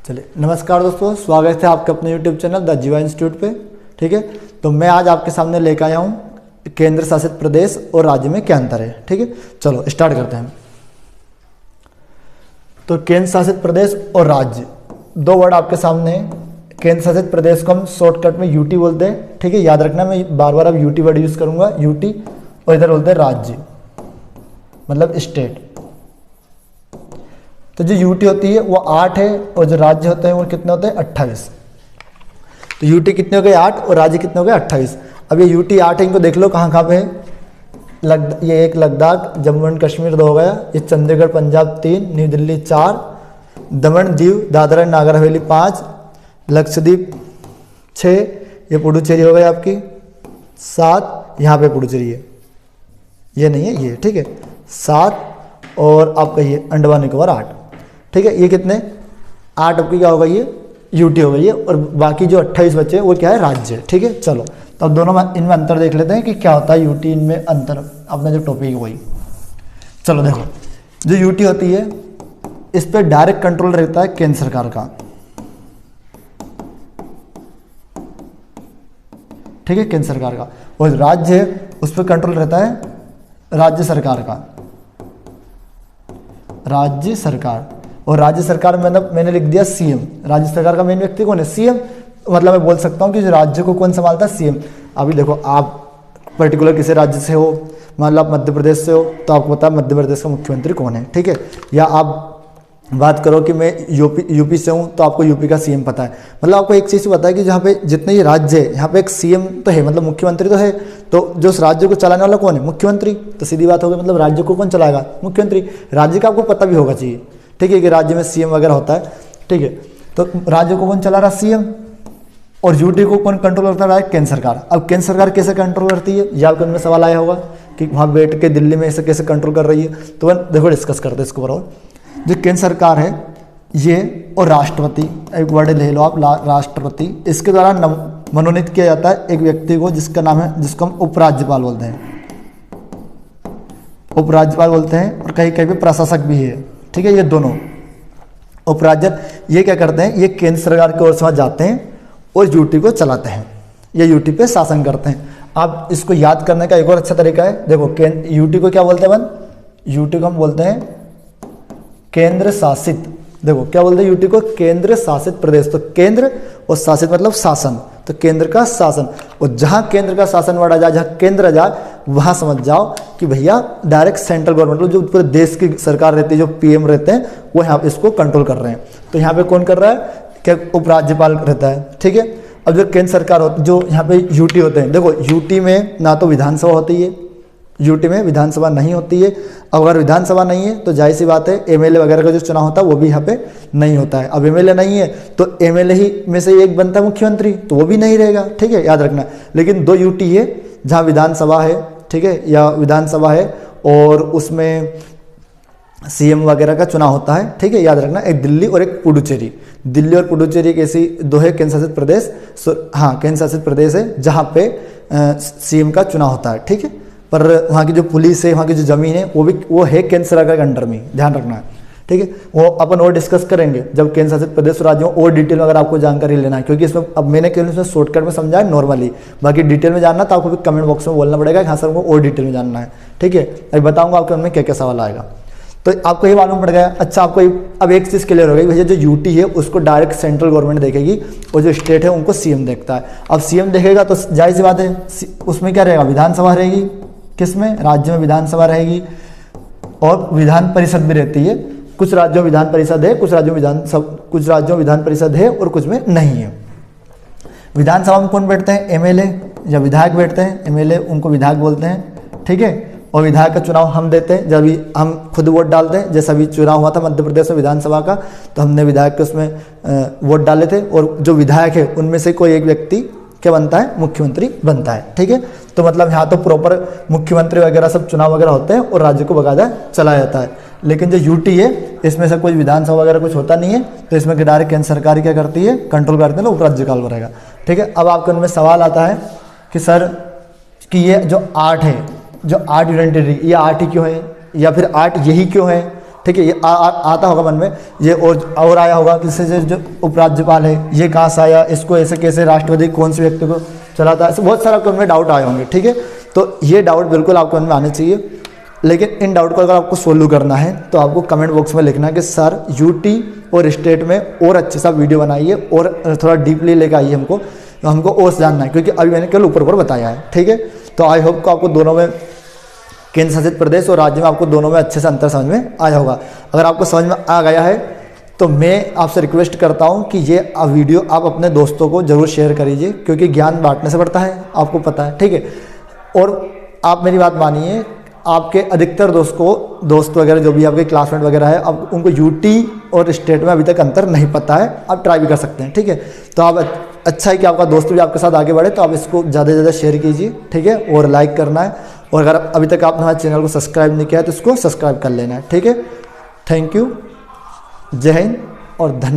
चलिए, नमस्कार दोस्तों, स्वागत है आपके अपने YouTube चैनल द जीवा इंस्टीट्यूट पे। ठीक है, तो मैं आज आपके सामने लेकर आया हूँ केंद्र शासित प्रदेश और राज्य में क्या अंतर है। ठीक है, चलो स्टार्ट करते हैं। तो केंद्र शासित प्रदेश और राज्य, दो वर्ड आपके सामने हैं। केंद्र शासित प्रदेश को हम शॉर्टकट में यूटी बोलते हैं। ठीक है, याद रखना, मैं बार बार अब यूटी वर्ड यूज करूंगा, यूटी। और इधर बोलते हैं राज्य, मतलब स्टेट। तो जो यूटी होती है वो 8 है और जो राज्य होते हैं वो कितने होते हैं, 28। तो यूटी कितने हो गए, 8, और राज्य कितने हो गए, 28। अब ये यूटी 8 है, इनको देख लो कहाँ कहाँ पे है। ये एक लद्दाख, जम्मू एंड कश्मीर 2 हो गया, ये चंडीगढ़ पंजाब 3, न्यू दिल्ली 4, दमन दीव दादरा नागर हवेली 5, लक्षद्वीप 6, ये पुडुचेरी हो गई आपकी 7, यहाँ पे पुडुचेरी है, ये नहीं है ये। ठीक है, 7, और आपका ये अंडमान निकोबार 8। ठीक है, ये कितने 8 आपकी क्या होगा, ये यूटी हो गई है, और बाकी जो 28 बचे वो क्या है, राज्य। ठीक है, चलो तो अब दोनों में इनमें अंतर देख लेते हैं कि क्या होता है यूटी इनमें अंतर। अपना जो टॉपिक है वही, चलो देखो, जो यूटी होती है इस पर डायरेक्ट कंट्रोल रहता है केंद्र सरकार का। ठीक है, केंद्र सरकार का। और राज्य है उस पर कंट्रोल रहता है राज्य सरकार का, राज्य सरकार। और राज्य सरकार में मतलब मैंने लिख दिया सीएम। राज्य सरकार का मेन व्यक्ति कौन है, सीएम। मतलब मैं बोल सकता हूँ कि जो राज्य को कौन संभालता है, सीएम। अभी देखो, आप पर्टिकुलर किसी राज्य से हो, मान लो आप मध्य प्रदेश से हो, तो आपको पता है मध्य प्रदेश का मुख्यमंत्री कौन है। ठीक है, या आप बात करो कि मैं यूपी से हूँ, तो आपको यूपी का सीएम पता है। मतलब आपको एक चीज़ पता है कि जहाँ पे जितने ये राज्य है, यहाँ पे एक सीएम तो है, मतलब मुख्यमंत्री तो है। तो जो उस राज्य को चलाने वाला कौन है, मुख्यमंत्री। तो सीधी बात हो गई, मतलब राज्य को कौन चलाएगा, मुख्यमंत्री। राज्य का आपको पता भी होगा चाहिए। ठीक है, कि राज्य में सीएम वगैरह होता है। ठीक है, तो राज्य को कौन चला रहा, सीएम। और यूटी को कौन कंट्रोल करता है, केंद्र सरकार। अब केंद्र सरकार कैसे कंट्रोल करती है, या आपके मन में सवाल आया होगा कि वहाँ बैठ के दिल्ली में इसे कैसे कंट्रोल कर रही है। तो देखो, डिस्कस करते हैं इसके ऊपर। जो केंद्र सरकार है ये, और राष्ट्रपति, एक वर्ड ले लो आप, राष्ट्रपति, इसके द्वारा मनोनीत किया जाता है एक व्यक्ति को, जिसका नाम है, जिसको हम उपराज्यपाल बोलते हैं। उपराज्यपाल बोलते हैं, और कहीं कहीं पे प्रशासक भी है। ठीक है, ये दोनों ये क्या करते हैं, ये केंद्र सरकार की ओर से जाते हैं और यूटी को चलाते हैं, ये यूटी पे शासन करते हैं। आप इसको याद करने का एक और अच्छा तरीका है, देखो, यूटी को क्या बोलते हैं, यूटी को हम बोलते हैं केंद्र शासित। देखो क्या बोलते हैं यूटी को, केंद्र शासित प्रदेश। तो केंद्र और शासित मतलब शासन, तो केंद्र का शासन। और जहां केंद्र का शासन वर्ड आ जाए, जहां केंद्र आ जाए, वहां समझ जाओ कि भैया डायरेक्ट सेंट्रल गवर्नमेंट, जो पूरे देश की सरकार रहती है, जो पीएम रहते हैं, वो यहाँ इसको कंट्रोल कर रहे हैं। तो यहाँ पे कौन कर रहा है, क्या उपराज्यपाल रहता है। ठीक है, अब जो केंद्र सरकार होती, जो यहाँ पे यूटी होते हैं, देखो यूटी में ना तो विधानसभा होती है, यूटी में विधानसभा नहीं होती है। अगर विधानसभा नहीं है तो जाहिर सी बात है एमएलए वगैरह का जो चुनाव होता है वो भी यहाँ पे नहीं होता है। अब एमएलए नहीं है तो एमएलए ही में से एक बनता है मुख्यमंत्री, तो वो भी नहीं रहेगा। ठीक है, याद रखना। लेकिन 2 यूटी है जहाँ विधानसभा है, ठीक है, या विधानसभा है और उसमें सीएम वगैरह का चुनाव होता है। ठीक है, याद रखना, एक दिल्ली और एक पुडुचेरी। दिल्ली और पुडुचेरी एक ऐसी 2 है केंद्र शासित प्रदेश, हाँ केंद्र शासित प्रदेश है जहाँ पे सीएम का चुनाव होता है। ठीक है, पर वहाँ की जो पुलिस है, वहाँ की जो ज़मीन है, वो है केंद्र सरकार के अंडर में, ध्यान रखना है। ठीक है, वो अपन और डिस्कस करेंगे जब केंद्र शासित प्रदेश और राज्यों और डिटेल में अगर आपको जानकारी लेना है, क्योंकि इसमें अब मैंने केवल इसमें शॉर्टकट में समझा है नॉर्मली। बाकी डिटेल में जानना तो आपको भी कमेंट बॉक्स में बोलना पड़ेगा, हाँ सर हमको और डिटेल में जानना है। ठीक है, अभी बताऊँगा आपके मन में क्या क्या सवाल आएगा, तो आपको ये मालूम पड़ गया। अच्छा, आपको अब एक चीज़ क्लियर हो गई, भैया जो यूटी है उसको डायरेक्ट सेंट्रल गवर्नमेंट देखेगी, और जो स्टेट है उनको सीएम देखता है। अब सीएम देखेगा तो जाहिर सी बात है उसमें क्या रहेगा, विधानसभा रहेगी। किसमें, राज्य में विधानसभा रहेगी, और विधान परिषद भी रहती है। कुछ राज्यों में विधान परिषद है, कुछ राज्यों में विधान परिषद है और कुछ में नहीं है। विधानसभा में कौन बैठते हैं, एमएलए या विधायक बैठते हैं। एमएलए उनको विधायक बोलते हैं। ठीक है, और विधायक का चुनाव हम देते हैं, जब भी हम खुद वोट डालते हैं। जैसा भी चुनाव हुआ था मध्य प्रदेश में विधानसभा का, तो हमने विधायक के उसमें वोट डाले थे, और जो विधायक है उनमें से कोई एक व्यक्ति क्या बनता है, मुख्यमंत्री बनता है। ठीक है, तो मतलब यहाँ तो प्रॉपर मुख्यमंत्री वगैरह सब चुनाव वगैरह होते हैं और राज्य को बकायदा चलाया जाता है। लेकिन जो यूटी है इसमें से कोई विधानसभा वगैरह कुछ होता नहीं है, तो इसमें डायरेक्ट केंद्र सरकार क्या करती है, कंट्रोल करते हैं, उपराज्यपाल बनेगा। ठीक है, अब आपके उनमें सवाल आता है कि सर कि ये जो 8 है, जो 8 यूनियन टेरिटरी, ये 8 ही क्यों है, या फिर 8 यही क्यों है। ठीक है, ये आता होगा मन में, ये और आया होगा किसी से जो उपराज्यपाल है ये कहाँ से आया, इसको ऐसे कैसे राष्ट्रपति कौन से व्यक्ति को चलाता है, ऐसे बहुत सारा आपके मन में डाउट आए होंगे। ठीक है, तो ये डाउट बिल्कुल आपके मन में आने चाहिए। लेकिन इन डाउट को अगर आपको सोल्व करना है तो आपको कमेंट बॉक्स में लिखना है कि सर यूटी और स्टेट में और अच्छे सा वीडियो बनाइए और थोड़ा डीपली लेकर आइए हमको और जानना है, क्योंकि अभी मैंने केवल ऊपर बताया है। ठीक है, तो आई होप को आपको दोनों में, केंद्र शासित प्रदेश और राज्य में, आपको दोनों में अच्छे से अंतर समझ में आया होगा। अगर आपको समझ में आ गया है तो मैं आपसे रिक्वेस्ट करता हूं कि ये वीडियो आप अपने दोस्तों को जरूर शेयर करिए, क्योंकि ज्ञान बांटने से बढ़ता है, आपको पता है। ठीक है, और आप मेरी बात मानिए, आपके अधिकतर दोस्त वगैरह जो भी आपके क्लासमेट वगैरह है, अब उनको यूटी और स्टेट में अभी तक अंतर नहीं पता है, आप ट्राई भी कर सकते हैं। ठीक है, तो आप अच्छा है कि आपका दोस्त भी आपके साथ आगे बढ़े, तो आप इसको ज़्यादा से ज़्यादा शेयर कीजिए। ठीक है, और लाइक करना है, और अगर अभी तक आपने हमारे चैनल को सब्सक्राइब नहीं किया है तो इसको सब्सक्राइब कर लेना है। ठीक है, थैंक यू, जय हिंद और धन्यवाद।